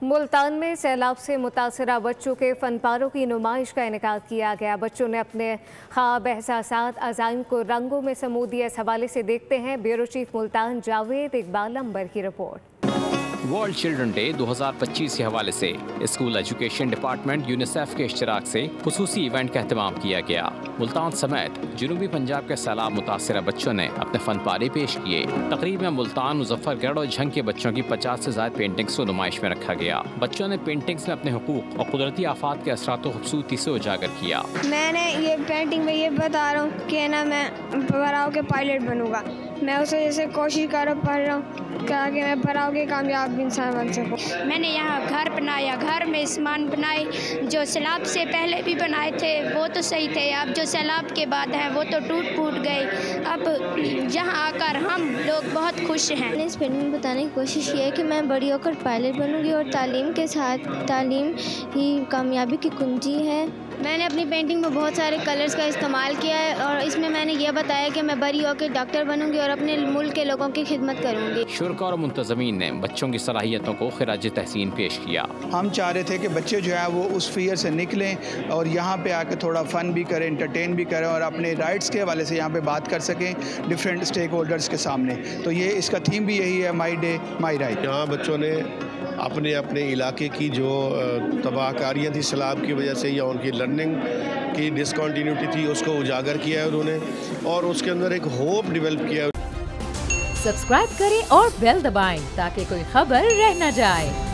मुल्तान में सैलाब से मुतासरा बच्चों के फनपारों की नुमाइश का इनेकाद किया गया। बच्चों ने अपने ख्वाब, एहसासात, अज़ाइम को रंगों में समू दिया। इस हवाले से देखते हैं ब्यूरो चीफ मुल्तान जावेद इकबाल अंबर की रिपोर्ट। वर्ल्ड चिल्ड्रन डे 2025 के हवाले से स्कूल एजुकेशन डिपार्टमेंट यूनिसेफ के इश्तिराक से खुसूसी इवेंट का एहतमाम किया गया। मुल्तान समेत जनूबी पंजाब के सैलाब मुतासरा बच्चों ने अपने फनपारे पेश किए। तकरीब में मुल्तान, मुजफ्फरगढ़ और झंग के बच्चों की 50 से ज़्यादा पेंटिंग्स को नुमाइश में रखा गया। बच्चों ने पेंटिंग्स में अपने हुकूक और कुदरती आफात के असरात को खूबसूरती से उजागर किया। मैंने ये पेंटिंग में ये बता रहा हूँ कि ना मैं बराव के पायलट बनूंगा। मैं उसे जैसे कोशिश कर पढ़ रहा हूँ कि मैं बराव के कामयाब इंसान बन सकूँ। मैंने यहाँ घर बनाया, घर में सामान बनाए जो सैलाब से पहले भी बनाए थे वो तो सही थे, अब जो सैलाब के बाद हैं वो तो टूट फूट गए। अब यहाँ आकर हम लोग बहुत खुश हैं। मैंने इस पेंटिंग में बताने की कोशिश की है कि मैं बड़ी होकर पायलट बनूंगी और तालीम के साथ तालीम ही कामयाबी की कुंजी है। मैंने अपनी पेंटिंग में बहुत सारे कलर्स का इस्तेमाल किया है और इसमें मैंने ये बताया कि मैं बड़ी होकर डॉक्टर बनूंगी और अपने मुल्क के लोगों की खिदमत करूंगी। शुरा और मुंतज़मीन ने बच्चों की सलाहियतों को खिराज तहसीन पेश किया। हम चाह रहे थे कि बच्चे जो है वो उस फियर से निकलें और यहाँ पे आके थोड़ा फ़न भी करें, एंटरटेन भी करें और अपने राइट्स के हवाले से यहाँ पे बात कर सकें डिफरेंट स्टेक होल्डर्स के सामने। तो ये इसका थीम भी यही है, माई डे माई राइट। यहाँ बच्चों ने अपने अपने इलाके की जो तबाहकारियाँ थी सैलाब की वजह से या उनकी लर्निंग की डिसकंटिन्यूटी थी उसको उजागर किया है उन्होंने और उसके अंदर एक होप डेवलप किया है। सब्सक्राइब करें और बेल दबाएं ताकि कोई खबर रह न जाए।